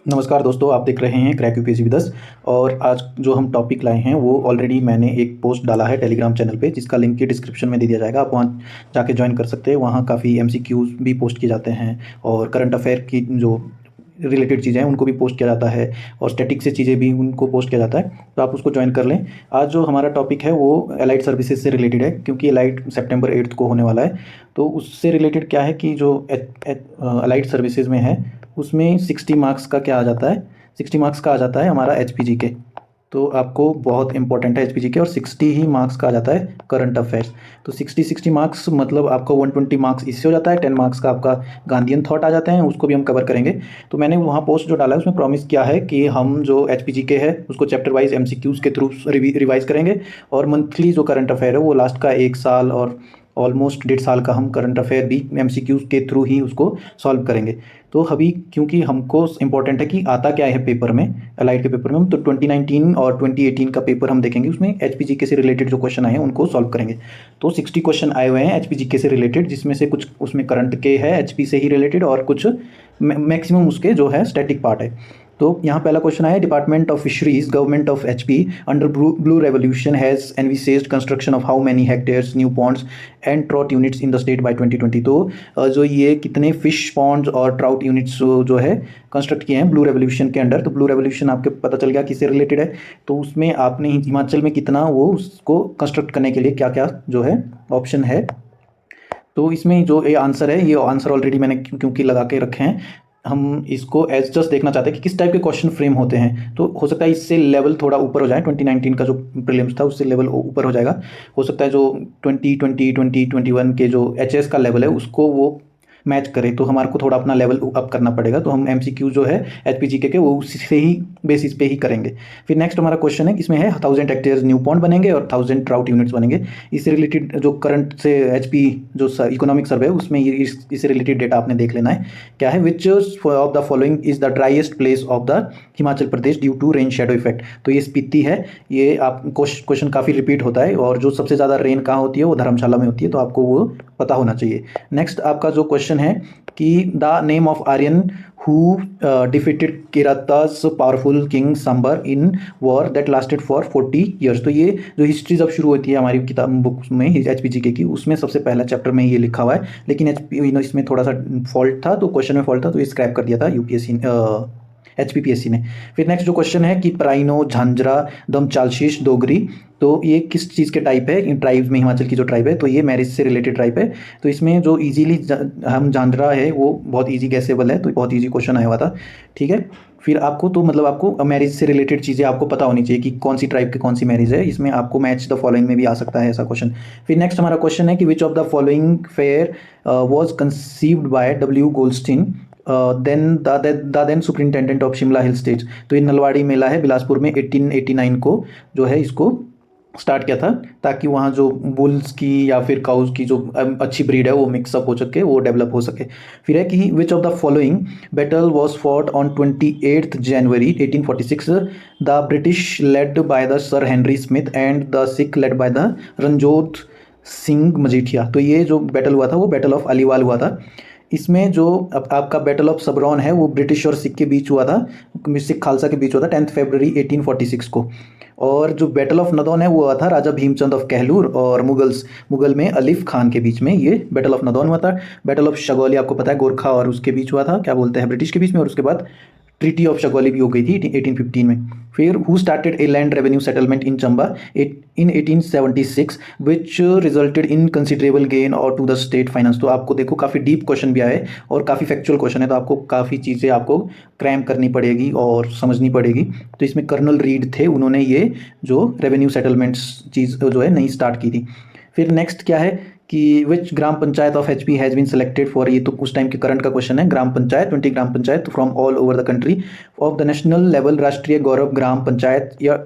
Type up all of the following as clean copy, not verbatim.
नमस्कार दोस्तों, आप देख रहे हैं क्रैक यूपीएससी विद अस। और आज जो हम टॉपिक लाए हैं वो ऑलरेडी मैंने एक पोस्ट डाला है टेलीग्राम चैनल पे, जिसका लिंक की डिस्क्रिप्शन में दे दिया जाएगा। आप वहाँ जाके ज्वाइन कर सकते हैं। वहाँ काफ़ी एमसीक्यूज भी पोस्ट किए जाते हैं और करंट अफेयर की जो रिलेटेड चीज़ें हैं उनको भी पोस्ट किया जाता है और स्टैटिक से चीज़ें भी उनको पोस्ट किया जाता है, तो आप उसको ज्वाइन कर लें। आज जो हमारा टॉपिक है वो एलाइड सर्विसेज से रिलेटेड है, क्योंकि एलाइड सितंबर 8 को होने वाला है। तो उससे रिलेटेड क्या है कि जो एलाइड सर्विसेज में है उसमें 60 मार्क्स का क्या आ जाता है, 60 मार्क्स का आ जाता है हमारा एचपीजी के। तो आपको बहुत इंपॉर्टेंट है एचपीजी के, और 60 ही मार्क्स का आ जाता है करंट अफेयर्स। तो 60 मार्क्स मतलब आपका 120 मार्क्स इससे हो जाता है। 10 मार्क्स का आपका गांधीयन थॉट आ जाते हैं, उसको भी हम कवर करेंगे। तो मैंने वहाँ पोस्ट जो डाला है उसमें प्रॉमिस किया है कि हम जो एचपीजी के है उसको चैप्टर वाइज एमसीक्यूज के थ्रू रिवाइज करेंगे, और मंथली जो करंट अफेयर है वो लास्ट का 1 साल और ऑलमोस्ट 1.5 साल का हम करंट अफेयर भी एमसीक्यूज के थ्रू ही उसको सॉल्व करेंगे। तो अभी क्योंकि हमको इम्पोर्टेंट है कि आता क्या है पेपर में, एलाइड के पेपर में, हम तो 2019 और 2018 का पेपर हम देखेंगे। उसमें एचपीजीके से रिलेटेड जो क्वेश्चन आए हैं उनको सॉल्व करेंगे। तो 60 क्वेश्चन आए हुए हैं एचपीजीके से रिलेटेड, जिसमें से कुछ उसमें करंट के है एचपी से ही रिलेटेड, और कुछ मैक्सिमम उसके जो है स्टैटिक पार्ट है। तो यहाँ पहला क्वेश्चन आया, department of fisheries government of HP under blue revolution has envisaged construction of how many hectares new ponds and trout units in the state by 2020। तो जो ये कितने फिश पॉन्ड्स और ट्राउट यूनिट्स जो है कंस्ट्रक्ट किए हैं ब्लू रेवोल्यूशन के अंडर। तो ब्लू रेवोल्यूशन आपके पता चल गया किससे रिलेटेड है। तो उसमें आपने हिमाचल में कितना वो उसको कंस्ट्रक्ट करने के लिए क्या क्या जो है ऑप्शन है। तो इसमें जो ये आंसर है, ये आंसर ऑलरेडी मैंने क्योंकि लगा के रखे हैं, हम इसको एज जस्ट देखना चाहते हैं कि किस टाइप के क्वेश्चन फ्रेम होते हैं। तो हो सकता है इससे लेवल थोड़ा ऊपर हो जाए, 2019 का जो प्रीलिम्स था उससे लेवल ऊपर हो जाएगा। हो सकता है जो 2020 2021 के जो एचएस का लेवल है उसको वो मैच करे, तो हमारे को थोड़ा अपना लेवल अप करना पड़ेगा। तो हम एमसीक्यू जो है एचपीजीके के वो उसी से ही बेसिस पे ही करेंगे। फिर नेक्स्ट हमारा क्वेश्चन है, इसमें है 1000 हेक्टेयर्स न्यू पॉन्ड बनेंगे और 1000 ट्राउट यूनिट्स बनेंगे। इससे रिलेटेड जो करंट से एचपी जो इकोनॉमिक सर्वे है उसमें इससे रिलेटेड डेटा आपने देख लेना है। क्या है, which of the following is the driest place of the Himachal Pradesh due to rain shadow effect. तो ये स्पीति है। ये आप क्वेश्चन काफ़ी रिपीट होता है, और जो सबसे ज़्यादा रेन कहाँ होती है वो धर्मशाला में होती है, तो आपको वो पता होना चाहिए। नेक्स्ट आपका जो क्वेश्चन है कि the name of Aryan who defeated केराता's powerful king Shambar in war that lasted for 40 years. तो ये जो हिस्ट्री जब शुरू होती है हमारी किताब बुक्स में एचपीजीके की, उसमें सबसे पहला चैप्टर में ये लिखा हुआ है, लेकिन इसमें थोड़ा सा फॉल्ट था, तो क्वेश्चन में फॉल्ट था, तो ये स्क्रैप कर दिया था यूपीएससी एचपीपीएससी ने। फिर नेक्स्ट जो क्वेश्चन है कि प्राइनो झांझरा दम चालशीश डोगरी, तो ये किस चीज़ के टाइप है, इन ट्राइब्स में हिमाचल की जो ट्राइब है, तो ये मैरिज से रिलेटेड ट्राइब है। तो इसमें जो इजीली हम झांझरा है वो बहुत इजी गैसेबल है, तो बहुत इजी क्वेश्चन आया हुआ था। ठीक है, फिर आपको तो मतलब आपको मैरिज से रिलेटेड चीज़ें आपको पता होनी चाहिए कि कौन सी ट्राइब की कौन सी मैरिज है। इसमें आपको मैच द फॉलोइंग में भी आ सकता है ऐसा क्वेश्चन। फिर नेक्स्ट हमारा क्वेश्चन है कि which of the following fair was conceived by W Goldstein then the then superintendent of Shimla hill state. तो ये नलवाड़ी मेला है बिलासपुर में 1889 को जो है इसको स्टार्ट किया था, ताकि वहाँ जो बुल्स की या फिर काउज की जो अच्छी ब्रीड है वो मिक्सअप हो सके, वो डेवलप हो सके। फिर है कि which of the following battle was fought on 28 January 1846, the British led by the sir Henry Smith and the Sikh led by the Ranjot Singh Majithia. तो ये जो बैटल हुआ था वो बैटल ऑफ अलीवाल हुआ था। इसमें जो आपका बैटल ऑफ सबरौन है वो ब्रिटिश और सिख के बीच हुआ था, सिख खालसा के बीच हुआ था 10 फरवरी 1846 को। और जो बैटल ऑफ नदौन है वो हुआ था राजा भीमचंद ऑफ कहलूर और मुगल में अलीफ खान के बीच में, ये बैटल ऑफ नदौन हुआ था। बैटल ऑफ शगौली आपको पता है गोरखा और उसके बीच हुआ था, क्या बोलते हैं, ब्रिटिश के बीच में, और उसके बाद ट्रीटी ऑफ शगौली भी हो गई थी 1815 में। फिर who started a land revenue settlement in Chamba in 1876 which resulted in considerable gain और टू द स्टेट फाइनेंस। तो आपको देखो काफ़ी डीप क्वेश्चन भी आए और काफ़ी फैक्चुअल क्वेश्चन है, तो आपको काफ़ी चीज़ें आपको क्रैम करनी पड़ेगी और समझनी पड़ेगी। तो इसमें कर्नल रीड थे, उन्होंने ये जो रेवेन्यू सेटलमेंट्स चीज़ जो है नई स्टार्ट की थी। फिर नेक्स्ट क्या है कि which gram panchayat of HP has been selected for, ये तो उस टाइम के करंट का क्वेश्चन है, gram panchayat 20 gram panchayat from all over the country of the national level Rashtriya Gaurav ग्राम पंचायत या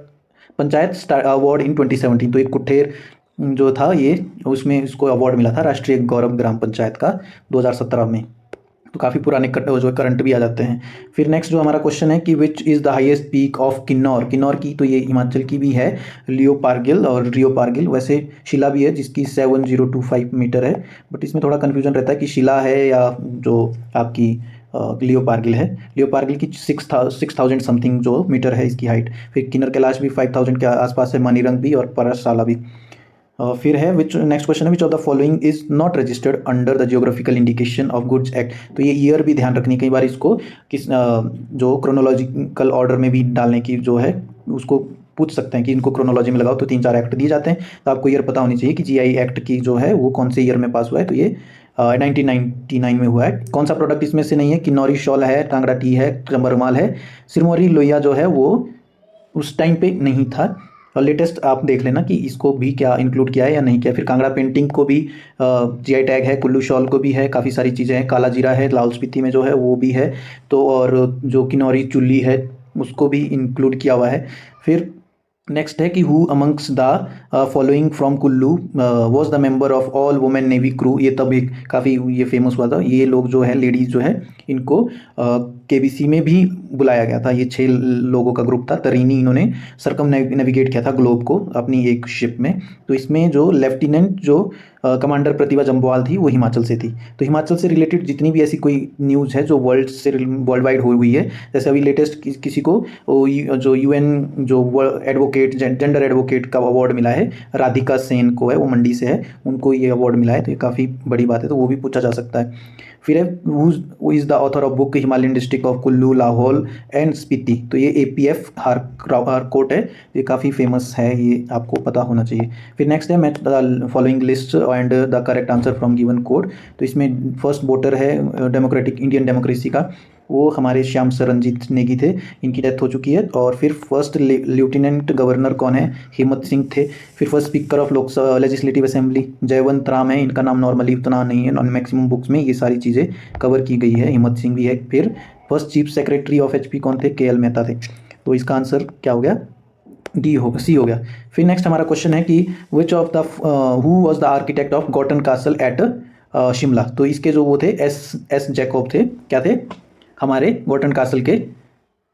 पंचायत अवार्ड इन 2017। तो एक कुठेर जो था ये, उसमें इसको अवार्ड मिला था राष्ट्रीय गौरव ग्राम पंचायत का 2017 में। तो काफ़ी पुराने जो करंट भी आ जाते हैं। फिर नेक्स्ट जो हमारा क्वेश्चन है कि which is the highest peak of Kinnaur. Kinnaur की तो ये हिमाचल की भी है, लियो पारगिल और रियो पारगिल। वैसे शिला भी है जिसकी 7025 मीटर है, बट इसमें थोड़ा कन्फ्यूजन रहता है कि शिला है या जो आपकी लियोपार्गिल है। लियोपार्गिल की 6,000 समथिंग जो मीटर है इसकी हाइट। फिर किन्नर कैलाश भी 5,000 के आसपास है, मणिरंग भी और परसशाला भी। फिर है विच नेक्स्ट क्वेश्चन है which of the following is not registered under the geographical indication of goods act. तो ये ईयर भी ध्यान रखनी, कई बार इसको किस जो क्रोनोलॉजिकल ऑर्डर में भी डालने की जो है उसको पूछ सकते हैं कि इनको क्रोनोलॉजी में लगाओ, तो 3-4 एक्ट दिए जाते हैं। तो आपको ईयर पता होनी चाहिए कि जीआई एक्ट की जो है वो कौन से ईयर में पास हुआ है। तो ये 1999 में हुआ है। कौन सा प्रोडक्ट इसमें से नहीं है? किन्नौरी शॉल है, कांगड़ा टी है, चंबा रुमाल है। सिरमौरी लोहिया जो है वो उस टाइम पे नहीं था। और लेटेस्ट आप देख लेना कि इसको भी क्या इंक्लूड किया है या नहीं किया। फिर कांगड़ा पेंटिंग को भी जीआई टैग है, कुल्लू शॉल को भी है, काफ़ी सारी चीज़ें हैं। काला जीरा है, लाहौल स्पीति में जो है वो भी है। तो और जो किन्नौरी चुल्ली है उसको भी इंक्लूड किया हुआ है। फिर नेक्स्ट है कि who amongst the following from Kullu was the member of all women navy crew. ये तब एक काफ़ी ये फेमस हुआ था। ये लोग जो है लेडीज़ जो है इनको केबीसी में भी बुलाया गया था। ये 6 लोगों का ग्रुप था। तरीनी इन्होंने सरकम नेविगेट किया था ग्लोब को अपनी एक शिप में। तो इसमें जो लेफ्टिनेंट जो कमांडर प्रतिभा जम्वाल थी वो हिमाचल से थी। तो हिमाचल से रिलेटेड जितनी भी ऐसी कोई न्यूज़ है जो वर्ल्ड वाइड हुई है, जैसे अभी लेटेस्ट किसी को जो यूएन जो एडवोकेट जेंडर एडवोकेट का अवार्ड मिला है, राधिका सेन को है, वो मंडी से है, उनको ये अवार्ड मिला है। तो ये काफ़ी बड़ी बात है, तो वो भी पूछा जा सकता है। फिर है who is the author of book Himalayan district of Kullu, Lahaul and Spiti. तो ये APF हारकोट है, ये काफ़ी फेमस है, ये आपको पता होना चाहिए। फिर नेक्स्ट है match the following list and the correct answer from given code. तो इसमें फर्स्ट वोटर है डेमोक्रेटिक इंडियन डेमोक्रेसी का, वो हमारे श्याम सरनजीत नेगी थे, इनकी डेथ हो चुकी है। और फिर फर्स्ट लेफ्टिनेंट गवर्नर कौन है? हिम्मत सिंह थे। फिर first speaker of Lok Sabha legislative assembly Jaywant Ram है, इनका नाम नॉर्मली उतना नहीं है, नॉन मैक्सिमम बुक्स में ये सारी चीज़ें कवर की गई है। हिम्मत सिंह भी है। फिर first chief secretary of HP कौन थे? KL मेहता थे। तो इसका आंसर क्या हो गया? डी होगा, C हो गया। फिर नेक्स्ट हमारा क्वेश्चन है कि which of the who was the architect of Gorton Castle at Shimla. तो इसके जो वो थे एस जैकब थे, क्या थे? हमारे गॉटन कासल के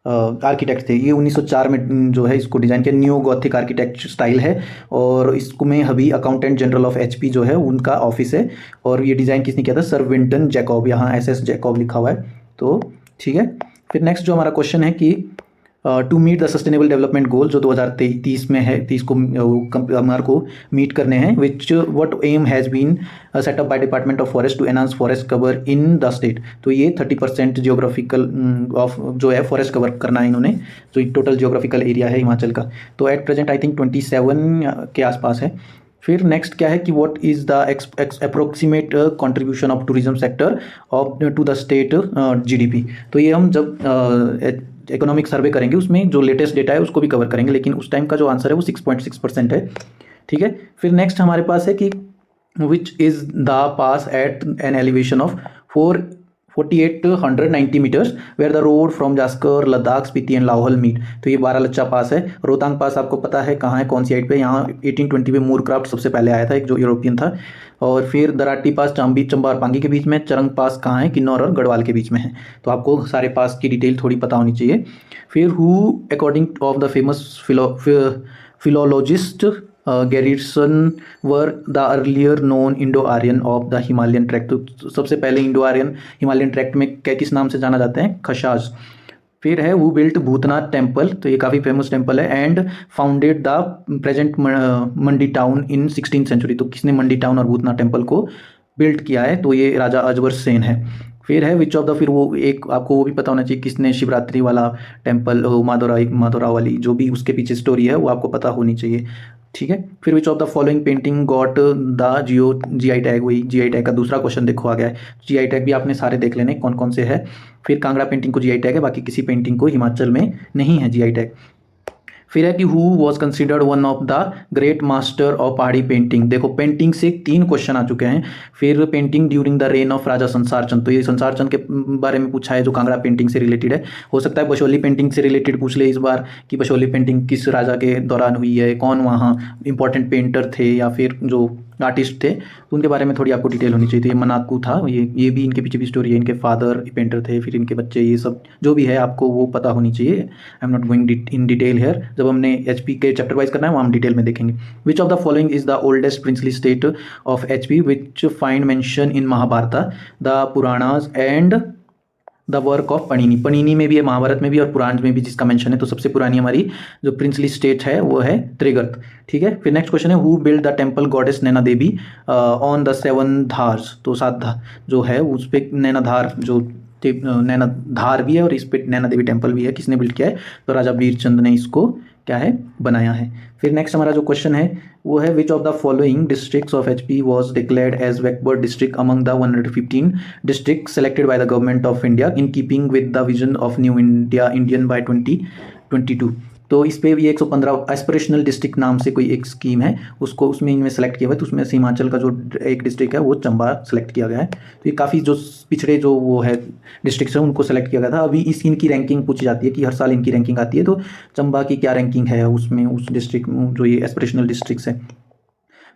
आर्किटेक्ट थे। ये 1904 में जो है इसको डिज़ाइन किया। न्यू गॉथिक आर्किटेक्ट स्टाइल है और इसको में अभी अकाउंटेंट जनरल ऑफ HP जो है उनका ऑफिस है। और ये डिज़ाइन किसने किया था? सर विंटन जैकब, यहाँ SS जैकब लिखा हुआ है। तो ठीक है। फिर नेक्स्ट जो हमारा क्वेश्चन है कि to meet the sustainable development goal जो 2030 में है, 30 को हमारे को मीट करने हैं, which what M has been set up by department of forest to enhance forest cover in the state. तो ये 30% जियोग्राफिकल ऑफ जो है फॉरेस्ट कवर करना है इन्होंने, जो टोटल जियोग्राफिकल एरिया है हिमाचल का। तो एट प्रेजेंट आई थिंक 27 के आसपास है। फिर नेक्स्ट क्या है कि what is the approximate contribution of tourism sector of to the state GDP। तो ये हम जब इकोनॉमिक सर्वे करेंगे उसमें जो लेटेस्ट डेटा है उसको भी कवर करेंगे, लेकिन उस टाइम का जो आंसर है वो 6.6% है। ठीक है। फिर नेक्स्ट हमारे पास है कि which is the pass at an elevation of 4890 metres where the road from Zanskar Ladakh Spiti and Lahaul meet. तो ये 12 लच्चा पास है। रोहतांग पास आपको पता है कहाँ है, कौन सी हाइट पे? यहाँ 1820 में मूरक्राफ्ट सबसे पहले आया था, एक जो यूरोपियन था। और फिर दराटी पास चंबा और पांगी के बीच में। चरंग पास कहाँ है? किन्नौर और गढ़वाल के बीच में है। तो आपको सारे पास की डिटेल थोड़ी पता होनी चाहिए। फिर who according of the famous philologist Grierson were the earlier known Indo Aryan of the Himalayan tract. तो सबसे पहले इंडो आर्यन हिमालयन ट्रैक्ट में किस नाम से जाना जाते हैं? खशाज। फिर है हु बिल्ट भूतनाथ टेम्पल। तो ये काफ़ी फेमस टेम्पल है। And founded the present Mandi town in 16th century. तो किसने मंडी टाउन और भूतनाथ टेम्पल को बिल्ट किया है? तो ये राजा अजबर सेन है। फिर है विच ऑफ द, फिर वो एक आपको वो भी पता होना चाहिए किसने शिवरात्रि वाला टेम्पल माधोरा वाली जो भी उसके पीछे स्टोरी है वो आपको पता होनी चाहिए। ठीक है। फिर विच of the following painting got the GI tag. वही GI टैग का दूसरा क्वेश्चन देखो आ गया है। GI टैग भी आपने सारे देख लेने कौन कौन से है। फिर कांगड़ा पेंटिंग को GI टैग है, बाकी किसी पेंटिंग को हिमाचल में नहीं है GI टैग। फिर है कि who was considered one of the great master of Pahari painting. देखो पेंटिंग से 3 क्वेश्चन आ चुके हैं। फिर painting during the reign of Raja Sansar Chand. तो ये संसार चंद के बारे में पूछा है जो कांगड़ा पेंटिंग से रिलेटेड है। हो सकता है बशोली पेंटिंग से रिलेटेड पूछ ले इस बार कि बशोली पेंटिंग किस राजा के दौरान हुई है, कौन वहाँ इंपॉर्टेंट पेंटर थे या फिर जो आर्टिस्ट थे, तो उनके बारे में थोड़ी आपको डिटेल होनी चाहिए। तो ये मनाकू था, ये भी इनके पीछे भी स्टोरी है। इनके फादर पेंटर थे, फिर इनके बच्चे, ये सब जो भी है आपको वो पता होनी चाहिए। I am not going in detail here. जब हमने HP के चैप्टर वाइज करना है वहाँ हम डिटेल में देखेंगे। Which of the following is the oldest princely state of HP which find mention in Mahabharata the Puranas and the work of Panini. Panini में भी है, महाभारत में भी और पुराण में भी जिसका मेंशन है। तो सबसे पुरानी हमारी जो प्रिंसली स्टेट है वो है त्रिगर्त। ठीक है, फिर नेक्स्ट क्वेश्चन है who build the temple goddess Naina Devi on the 7 धार्स। तो 7 धार जो है उस पर नैनाधार जो नैनाधार भी है और इस पे नैना देवी टेम्पल भी है, किसने बिल्ड किया है? तो राजा वीरचंद ने इसको क्या है बनाया है। फिर नेक्स्ट हमारा जो क्वेश्चन है वो है which of the following districts of HP was declared as backward district among the 115 district selected by the government of India in keeping with the vision of new India Indian by 2022। तो इस पे भी 115 aspirational district नाम से कोई एक scheme है, उसको उसमें इनमें सेलेक्ट किया हुआ है। तो उसमें से हिमाचल का जो एक डिस्ट्रिक्ट है वो चंबा सेलेक्ट किया गया है। तो ये काफ़ी जो पिछड़े जो वो है डिस्ट्रिक्ट्स हैं उनको सेलेक्ट किया गया था। अभी इनकी रैंकिंग पूछी जाती है कि हर साल इनकी रैंकिंग आती है, तो चंबा की क्या रैंकिंग है उसमें, उस डिस्ट्रिक्ट जो ये एस्पिरेशनल डिस्ट्रिक्ट्स है।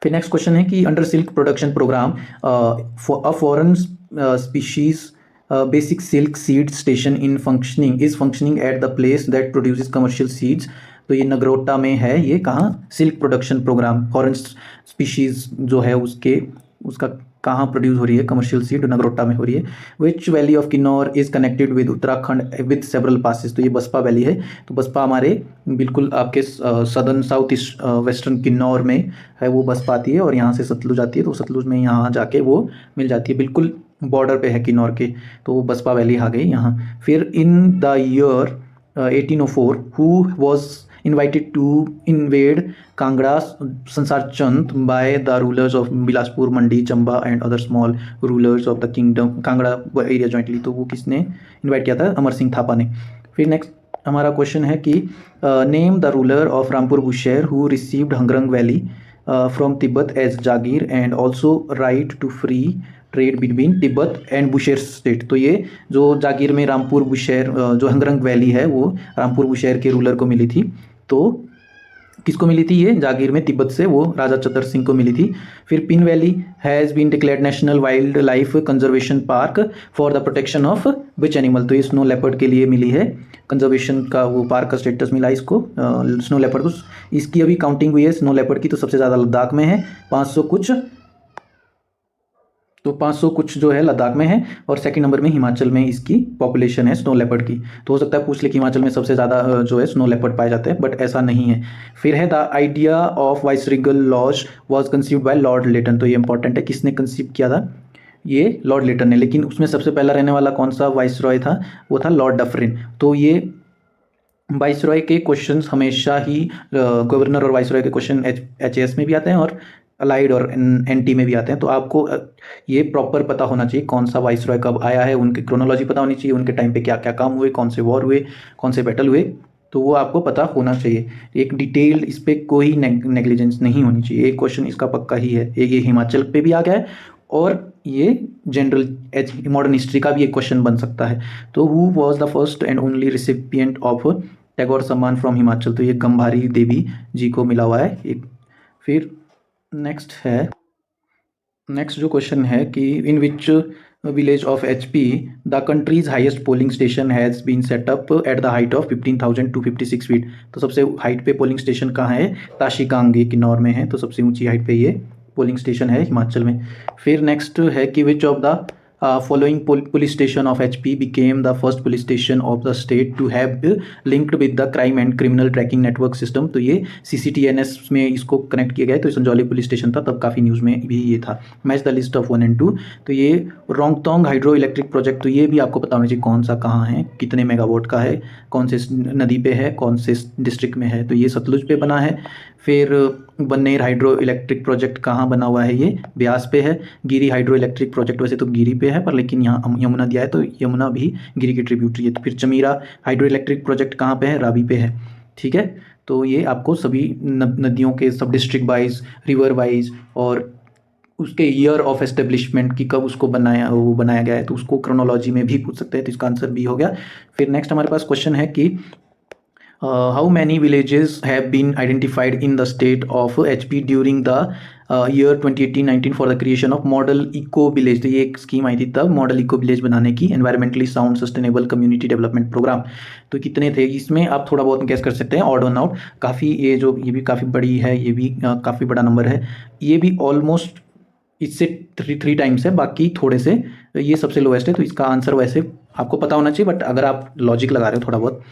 फिर नेक्स्ट क्वेश्चन है कि under silk production programme a foreign species basic silk seed station in functioning is functioning at the place that produces commercial seeds. तो ये नगरोटा में है, ये कहाँ? Silk production programme foreign species जो है उसका कहाँ प्रोड्यूस हो रही है कमर्शियल सीड? नगरोटा में हो रही है। विच valley of Kinnaur is connected with Uttarakhand with several passes. तो ये बसपा वैली है। तो बसपा हमारे बिल्कुल आपके southern south east western Kinnaur में है, वो बसपा आती है और यहाँ से सतलुज आती है। तो सतलुज में यहाँ जाके वो मिल जाती है, बिल्कुल बॉर्डर पे है किन्नौर के। तो बसपा वैली आ गई यहाँ। फिर in the year 1804 who was invited to invade Kangra Sansar by the rulers of Bilaspur, Mandi, Chamba and other small rulers of the kingdom Kangra area jointly। तो वो किसने इन्वाइट किया था? अमर सिंह थापा ने। फिर नेक्स्ट हमारा क्वेश्चन है कि name the ruler of Rampur Bushahr who received Hangrang valley from Tibet as jagir and also right to free trade between Tibet and Bushahr state. तो ये जो जागीर में रामपुर बुशेर जो हंगरंग वैली है वो रामपुर बुशेर के रूलर को मिली थी। तो किसको मिली थी? ये जागीर में तिब्बत से वो राजा चतर सिंह को मिली थी। फिर Pin valley has been declared national wildlife conservation park for the protection of which animal. तो ये स्नो लेपर्ड के लिए मिली है, कंजर्वेशन का वो पार्क का स्टेटस मिला इसको स्नो लेपर्ड को। इसकी अभी काउंटिंग हुई है स्नो लेपर्ड की, तो सबसे ज़्यादा लद्दाख में है 500 कुछ, तो 500 कुछ जो है लद्दाख में है और सेकंड नंबर में हिमाचल में इसकी पॉपुलेशन है स्नो लेपर्ड की। तो हो सकता है पूछ ले कि हिमाचल में सबसे ज़्यादा जो है स्नो लेपर्ड पाए जाते हैं, बट ऐसा नहीं है। फिर है the idea of viceregal lodge was conceived by lord Lytton. तो ये इंपॉर्टेंट है, किसने कंसीव किया था? ये लॉर्ड लेटन ने। लेकिन उसमें सबसे पहला रहने वाला कौन सा वाइसरॉय था? वो था लॉर्ड डफरिन। तो ये वाइसरॉय के क्वेश्चंस हमेशा ही गवर्नर और वाइसरॉय के क्वेश्चन HAS में भी आते हैं और अलाइड और NT में भी आते हैं। तो आपको ये प्रॉपर पता होना चाहिए कौन सा वाइसरॉय कब आया है, उनकी क्रोनोलॉजी पता होनी चाहिए, उनके टाइम पे क्या क्या काम हुए, कौन से वॉर हुए, कौन से बैटल हुए, तो वो आपको पता होना चाहिए। एक डिटेल इस पर कोई नेग्लिजेंस नहीं होनी चाहिए। एक क्वेश्चन इसका पक्का ही है, ये हिमाचल पे भी आ गया है और ये जनरल मॉडर्न हिस्ट्री का भी एक क्वेश्चन बन सकता है। तो who was the first and only recipient of Tagore सम्मान फ्रॉम हिमाचल? तो ये गंभारी देवी जी को मिला हुआ है एक। फिर नेक्स्ट जो क्वेश्चन है कि in which village of HP the country's highest polling station has been setup at the height of 15,256 feet. तो सबसे हाइट पे पोलिंग स्टेशन कहाँ है? ताशिकांग, ये किन्नौर में है। तो सबसे ऊंची हाइट पे ये पोलिंग स्टेशन है हिमाचल में। फिर नेक्स्ट है कि which of the following police station of HP became the first police station of the state to have linked with the crime and criminal tracking network system। तो ये CCTNS में इसको connect किया गया है। तो संजौली पुलिस स्टेशन था, तब काफ़ी न्यूज़ में भी ये था। Match the list of 1 and 2। तो ये रोंगतोंग हाइड्रो इलेक्ट्रिक प्रोजेक्ट, तो ये भी आपको पता होना चाहिए कौन सा कहाँ है, कितने मेगावाट का है, कौन से नदी पे है, कौन से डिस्ट्रिक्ट में है। तो ये सतलुज पे बना है। फिर बन्नेर हाइड्रो इलेक्ट्रिक प्रोजेक्ट कहाँ बना हुआ है? ये ब्यास पे है। गिरी हाइड्रो इलेक्ट्रिक प्रोजेक्ट वैसे तो गिरी पे है, पर लेकिन यहाँ यमुना दिया है तो यमुना भी गिरी की ट्रिब्यूटरी है। तो फिर चमीरा हाइड्रो इलेक्ट्रिक प्रोजेक्ट कहाँ पे है? रावी पे है। ठीक है, तो ये आपको सभी नदियों के सब डिस्ट्रिक्ट वाइज, रिवर वाइज और उसके ईयर ऑफ एस्टेब्लिशमेंट की कब उसको बनाया गया है, तो उसको क्रोनोलॉजी में भी पूछ सकते हैं। तो इसका आंसर बी हो गया। फिर नेक्स्ट हमारे पास क्वेश्चन है कि how many villages have been identified in the state of HP during the year 2018-19 for the creation of model eco village। तो ये एक स्कीम आई थी तब मॉडल इको विलेज बनाने की, environmentally sound sustainable community development programme. तो कितने थे इसमें? आप थोड़ा बहुत गैस कर सकते हैं, ऑड वन आउट। काफ़ी ये भी काफ़ी बड़ी है, ये भी काफ़ी बड़ा नंबर है। ये भी ऑलमोस्ट इससे 3 टाइम्स है, बाकी थोड़े से ये सबसे लोएस्ट है। तो इसका आंसर वैसे आपको पता होना चाहिए, बट अगर आप लॉजिक लगा रहे हो थोड़ा बहुत।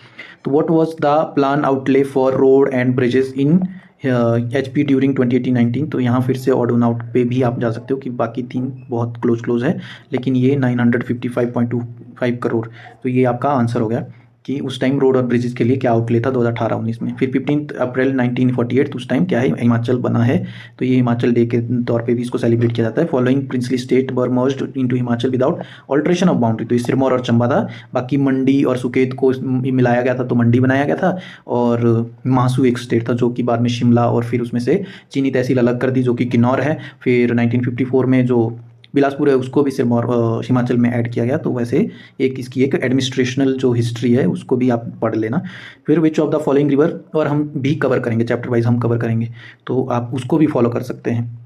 तो what was the plan outlay for road and bridges in HP during 2018-19। तो यहाँ फिर से ऑड वन आउट पे भी आप जा सकते हो कि बाकी तीन बहुत क्लोज है, लेकिन ये 955.25 करोड़। तो ये आपका आंसर हो गया कि उस टाइम रोड और ब्रिजेस के लिए क्या आउटले था 2018-19 में। फिर 15 अप्रैल 1948 उस टाइम क्या है, हिमाचल बना है, तो ये हिमाचल डे के तौर पे भी इसको सेलिब्रेट किया जाता है। Following princely state were merged into Himachal without alteration of boundary. तो ये सिरमौर और चंबा था, बाकी मंडी और सुकेत को मिलाया गया था तो मंडी बनाया गया था, और मासू एक स्टेट था जो कि बाद में शिमला और फिर उसमें से चीनी तहसील अलग कर दी जो कि किन्नौर है। फिर 1954 में जो बिलासपुर है उसको भी सिरमौर हिमाचल में ऐड किया गया। तो वैसे एक इसकी एक एडमिनिस्ट्रेशनल जो हिस्ट्री है उसको भी आप पढ़ लेना। फिर विच ऑफ द फॉलोइंग रिवर, और हम भी कवर करेंगे, चैप्टर वाइज हम कवर करेंगे, तो आप उसको भी फॉलो कर सकते हैं।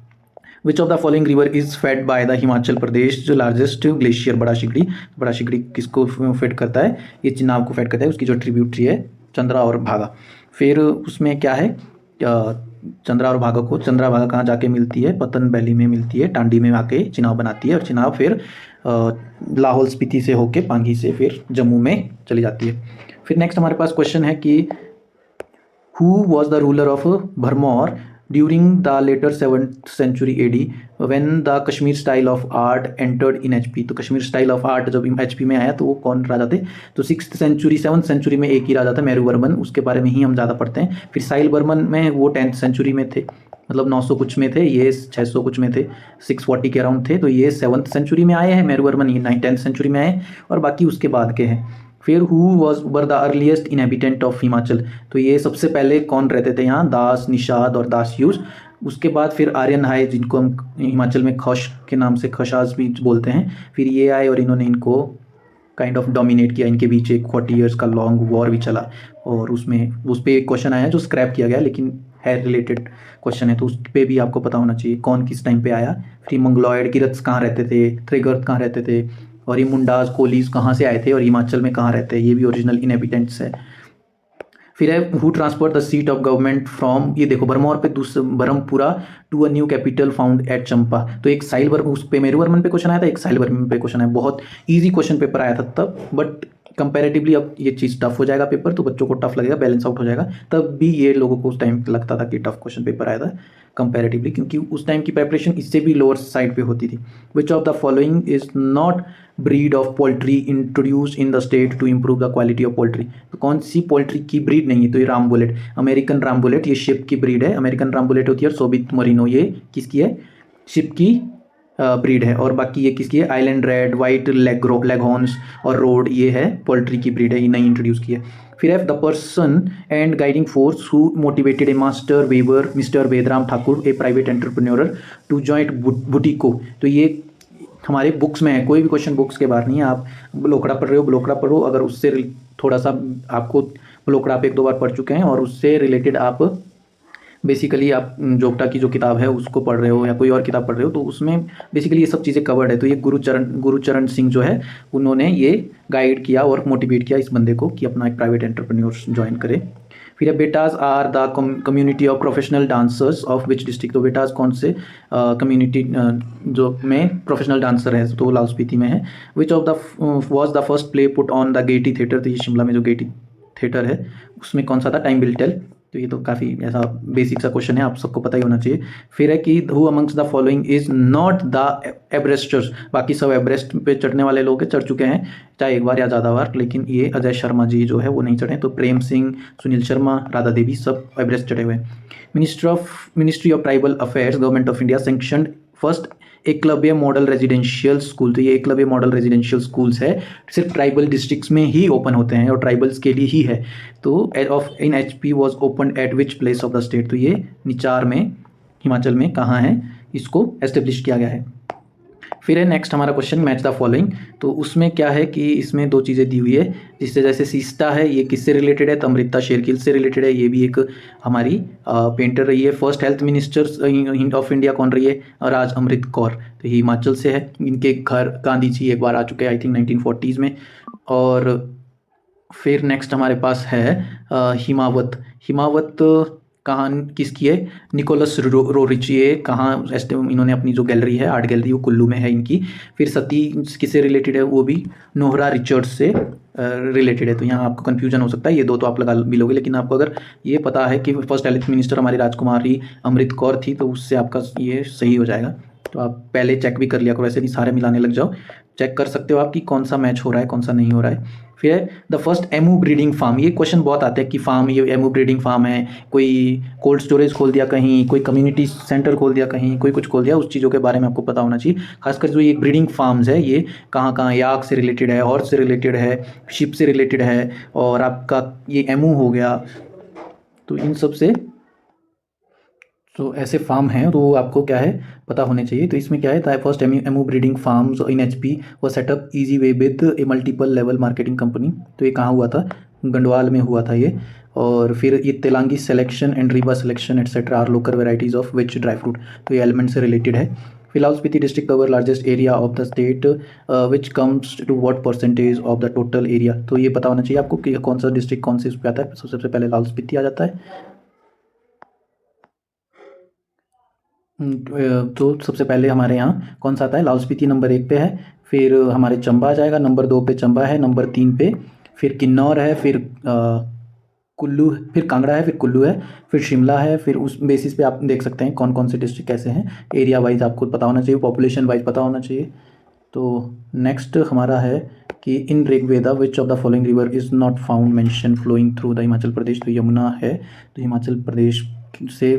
Which of the following river is fed by the Himachal Pradesh जो लार्जेस्ट ग्लेशियर बड़ा शिगड़ी। बड़ा शिगड़ी किसको फेड करता है, ये चिनाब को फेड करता है, उसकी जो ट्रिब्यूटरी है चंद्रा और भागा। फिर उसमें क्या है, चंद्रा और भागा को, चंद्रा भागा कहाँ जाके मिलती है, पतन वैली में मिलती है, टांडी में आके चिनाब बनाती है, और चिनाब फिर लाहौल स्पीति से होके पांगी से फिर जम्मू में चली जाती है। फिर नेक्स्ट हमारे पास क्वेश्चन है कि who was the ruler of Bharmour during the later 7th century AD when the Kashmir style of art entered in HP। तो कश्मीर स्टाइल ऑफ आर्ट जब HP में आया तो वो कौन राजा थे, तो 6th century 7th century में एक ही राजा था, मेरुवर्मन, उसके बारे में ही हम ज़्यादा पढ़ते हैं। फिर साहिल वर्मन में वो 10th century में थे, मतलब 900 कुछ में थे, ये 600 कुछ में थे, 640 के अराउंड थे। तो ये 7th century में आए हैं मेरुवर्मन, ये 10th century में आए, और बाकी उसके बाद के हैं। फिर who were the earliest inhabitant of Himachal. तो ये सबसे पहले कौन रहते थे यहाँ, दास, निषाद और दास यूज। उसके बाद फिर आर्यन आए जिनको हम हिमाचल में खश के नाम से खशास भी बोलते हैं। फिर ये आए और इन्होंने इनको काइंड ऑफ डोमिनेट किया, इनके बीच एक 40 years का लॉन्ग वॉर भी चला, और उसमें उस पर एक क्वेश्चन आया जो स्क्रैप किया गया, लेकिन है रिलेटेड क्वेश्चन है तो उस पर भी आपको पता होना चाहिए कौन किस टाइम पे आया। फिर मंगलॉयड गिरत्स कहाँ रहते थे, त्रिगर्त कहाँ रहते थे, और ये मुंडाज कोलीज कहाँ से आए थे, और हिमाचल में कहाँ रहते हैं, ये भी ओरिजिनल इनहेबिटेंट्स है। फिर है who transfer the seat of government from, ये देखो बरमौर पे Brahmapura to a new capital found at Chamba. तो एक साहिल वर्मन, उस पे मेरुवर्मन पे क्वेश्चन आया था, एक साहिल वर्मन पे क्वेश्चन आया, बहुत ईजी क्वेश्चन पेपर आया था तब, बट कंपैरेटिवली अब ये चीज़ टफ हो जाएगा पेपर, तो बच्चों को टफ लगेगा, बैलेंस आउट हो जाएगा। तब भी ये लोगों को उस टाइम लगता था कि टफ क्वेश्चन पेपर आया था कंपैरेटिवली, क्योंकि उस टाइम की प्रेपरेशन इससे भी लोअर साइड पे होती थी। Which of the following is not breed of poultry introduce in the state to improve the quality of poultry. तो कौन सी पोल्ट्री की ब्रीड नहीं है, तो ये Ram bullet, American Ram bullet, ये शिप की ब्रीड है, अमेरिकन राम बुलेट होती है, और सोबित मरीनो ये किसकी है, शिप की ब्रीड है। और बाकी ये किसकी है, आइलैंड रेड, वाइट लेगहॉर्न्स और रोड, ये है पोल्ट्री की ब्रीड है, ये नहीं इंट्रोड्यूस की है। फिर है the person and guiding force who motivated a master weaver mister Vedram Thakur a private entrepreneur to joint Bhuttico. तो ये हमारे बुक्स में है, कोई भी क्वेश्चन बुक्स के बाहर नहीं है। आप ब्लोकड़ा पढ़ रहे हो, ब्लोकड़ा पढ़ो, अगर उससे थोड़ा सा आपको ब्लोकड़ा आप 1-2 बार पढ़ चुके हैं और उससे रिलेटेड आप बेसिकली आप जोगटा की जो किताब है उसको पढ़ रहे हो या कोई और किताब पढ़ रहे हो, तो उसमें बेसिकली ये सब चीज़ें कवर्ड है। तो ये गुरुचरण सिंह जो है उन्होंने ये गाइड किया और मोटिवेट किया इस बंदे को कि अपना एक प्राइवेट एंटरप्रेन्योर ज्वाइन करे। फिर है बेटाज are the community of professional dancers of which district. तो बेटाज कौन से कम्युनिटी जो में प्रोफेशनल डांसर है, तो लाहौल स्पीति में है। Which of the was the first play put on the Getty theatre. तो ये शिमला में जो गेटी थिएटर है उसमें कौन सा था, टाइम विल टेल। तो ये तो काफ़ी ऐसा बेसिक सा क्वेश्चन है, आप सबको पता ही होना चाहिए। फिर है कि who amongst the following is not the everesters. बाकी सब एवरेस्ट पे चढ़ने वाले लोग चढ़ चुके हैं, चाहे एक बार या ज़्यादा बार, लेकिन ये अजय शर्मा जी जो है वो नहीं चढ़े। तो प्रेम सिंह, सुनील शर्मा, राधा देवी सब एवरेस्ट चढ़े हुए हैं। Ministry of tribal affairs government of India sanctioned first Eklavya model residential school. तो ये एकलव्य मॉडल रेजिडेंशियल स्कूल्स है, सिर्फ ट्राइबल डिस्ट्रिक्ट्स में ही ओपन होते हैं और ट्राइबल्स के लिए ही है। तो of in HP was open at which place of the state. तो ये निचार में हिमाचल में कहाँ है, इसको एस्टेब्लिश किया गया है। फिर है नेक्स्ट हमारा क्वेश्चन मैच द फॉलोइंग। तो उसमें क्या है कि इसमें 2 चीज़ें दी हुई है, जिससे जैसे सीस्टा है ये किससे रिलेटेड है, तो अमृता शेरगिल से रिलेटेड है, ये भी एक हमारी पेंटर रही है। First health minister of India कौन रही है, राज अमृत कौर, तो ये हिमाचल से है। इनके घर गांधी जी एक बार आ चुके हैं आई थिंक 1940s में। और फिर नेक्स्ट हमारे पास है हिमावत कहाँ किसकी है? निकोलस रोरिची है। कहाँ इन्होंने अपनी जो गैलरी है, आर्ट गैलरी, वो कुल्लू में है इनकी। फिर सती किससे रिलेटेड है? वो भी नोहरा रिचर्ड्स से रिलेटेड है। तो यहाँ आपको कन्फ्यूजन हो सकता है, ये दो तो आप लगा भी लोगे, लेकिन आपको अगर ये पता है कि फर्स्ट हेल्थ मिनिस्टर हमारी राजकुमारी अमृत कौर थी, तो उससे आपका ये सही हो जाएगा। तो आप पहले चेक भी कर लिया करो, वैसे नहीं सारे मिलाने लग जाओ। चेक कर सकते हो आप कि कौन सा मैच हो रहा है, कौन सा नहीं हो रहा है। फिर है the first emu breeding farm. ये क्वेश्चन बहुत आते हैं कि फार्म, ये एमू ब्रीडिंग फार्म है, कोई कोल्ड स्टोरेज खोल दिया कहीं, कोई कम्युनिटी सेंटर खोल दिया कहीं, कोई कुछ खोल दिया, उस चीज़ों के बारे में आपको पता होना चाहिए। खासकर जो ये ब्रीडिंग फार्म्स है, ये कहाँ कहाँ, याक से रिलेटेड है, हॉर्स से रिलेटेड है, शिप से रिलेटेड है, और आपका ये एमू हो गया। तो इन सब से तो ऐसे फार्म हैं, तो आपको क्या है पता होने चाहिए। तो इसमें क्या है, first emu breeding farms in HP वो setup easy way with a multiple level marketing company. तो ये कहाँ हुआ था? गंडवाल में हुआ था ये। और फिर ये Telangi selection and Reeba selection etcetera are local varieties of which dry fruit. तो ये एलिमेंट से रिलेटेड है। फिर Lahaul Spiti district cover largest area of the state which comes to what percentage of the total area. तो ये पता होना चाहिए आपको कि कौन सा डिस्ट्रिक्ट कौन से उस पर आता है। सबसे पहले लाहौल स्पीति आ जाता है। तो सबसे पहले हमारे यहाँ कौन सा आता है? लाहौल स्पीति नंबर 1 पे है। फिर हमारे चंबा आ जाएगा, नंबर 2 पे चंबा है, नंबर 3 पे फिर किन्नौर है, फिर कुल्लू, फिर कांगड़ा है, फिर कुल्लू है, फिर शिमला है। फिर उस बेसिस पे आप देख सकते हैं कौन कौन से डिस्ट्रिक्ट कैसे हैं। एरिया वाइज आपको पता होना चाहिए, पॉपुलेशन वाइज पता होना चाहिए। तो नेक्स्ट हमारा है कि in Rigveda which of the following river is not found mention flowing through the Himachal Pradesh. तो यमुना है, तो हिमाचल प्रदेश से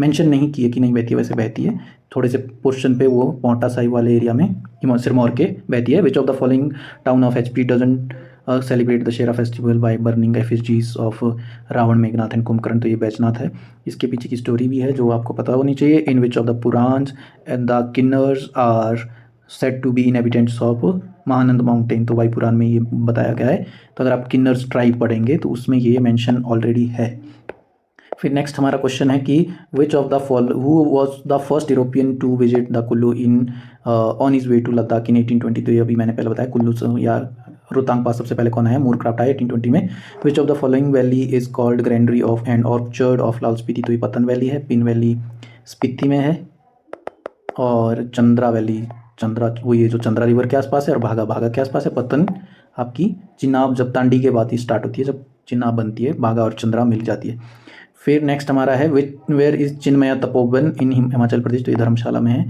मेंशन नहीं किए कि नहीं बहती है, वैसे बहती है। थोड़े से पोर्शन पे वो पोंटा साहिब वाले एरिया में सिरमौर के बहती है। Which of the following town of HP doesn't celebrate Dussehra festival by burning effigies of Ravan, Meghnath and Kumbhkaran. तो ये बैजनाथ है। इसके पीछे की स्टोरी भी है जो आपको पता होनी चाहिए। In which of the Puranas and the Kinnars are said to be inhabitants of Mahanand mountain. तो वायु पुराण में ये बताया गया है। तो अगर आप किन्नर्स ट्राइब पढ़ेंगे तो उसमें ये मेंशन ऑलरेडी है। फिर नेक्स्ट हमारा क्वेश्चन है कि which of the who was the first European to visit the Kullu in on his way to Ladakh in 1820। तो ये अभी मैंने पहले बताया, कुल्लू से या रोहतांग पास सबसे पहले कौन आया? मूरक्राफ्ट आया 1820 में। Which of the following valley is called granary of and orchard of Lahaul Spiti. तो ये पतन वैली है, पिन वैली स्पीति में है, और चंद्रा वैली, चंद्रा वो ये जो चंद्रा रिवर के आसपास है, और भागा भागा के आसपास है। पतन आपकी चिनाब जब तांडी के बाद ही स्टार्ट होती है, जब चिनाब बनती है, भागा और चंद्रा मिल जाती है। फिर नेक्स्ट हमारा है वेयर इज चिन्मया तपोवन इन हिमाचल प्रदेश। तो ये धर्मशाला में है,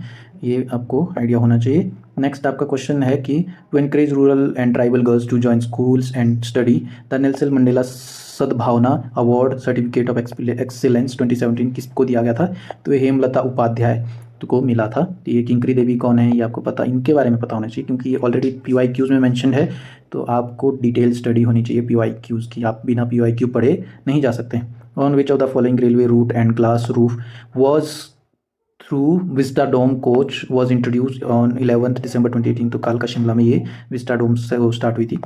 ये आपको आइडिया होना चाहिए। नेक्स्ट आपका क्वेश्चन है कि to encourage rural and tribal girls to join schools and study the Nelson Mandela Sadbhavana award certificate of excellence 2017 किसको दिया गया था? तो ये हेमलता उपाध्याय को मिला था। तो ये किंकरी देवी कौन है, ये आपको पता, इनके बारे में पता होना चाहिए, क्योंकि ये ऑलरेडी PYQs में मेंशन है। तो आपको डिटेल स्टडी होनी चाहिए PYQs की, आप बिना PYQ पढ़े नहीं जा सकते। On which of the following railway route and glass roof was through vistadome coach was introduce on 11 दिसंबर 2018। तो कालका शिमला में ये विस्टाडोम से वो स्टार्ट हुई थी।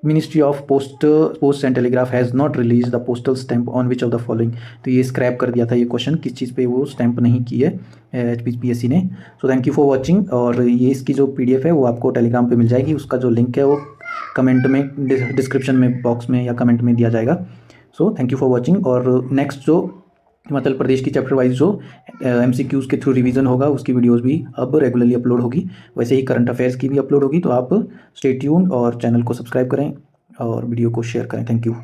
Ministry of post and telegraph has not release the postal stamp on which of the following. तो ये स्क्रैप कर दिया था ये क्वेश्चन, किस चीज़ पे वो स्टैंप नहीं की है HPPSC ने। So thank you for watching. और ये इसकी जो PDF है वो आपको टेलीग्राम पे मिल जाएगी, उसका जो लिंक है वो कमेंट में, डिस्क्रिप्शन में बॉक्स में या कमेंट में दिया जाएगा। So thank you for watching. और नेक्स्ट जो हिमाचल प्रदेश की चैप्टर वाइज जो MCQs के थ्रू रिवीजन होगा, उसकी वीडियोस भी अब रेगुलरली अपलोड होगी। वैसे ही करंट अफेयर्स की भी अपलोड होगी। तो आप स्टे ट्यून्ड और चैनल को सब्सक्राइब करें और वीडियो को शेयर करें। Thank you.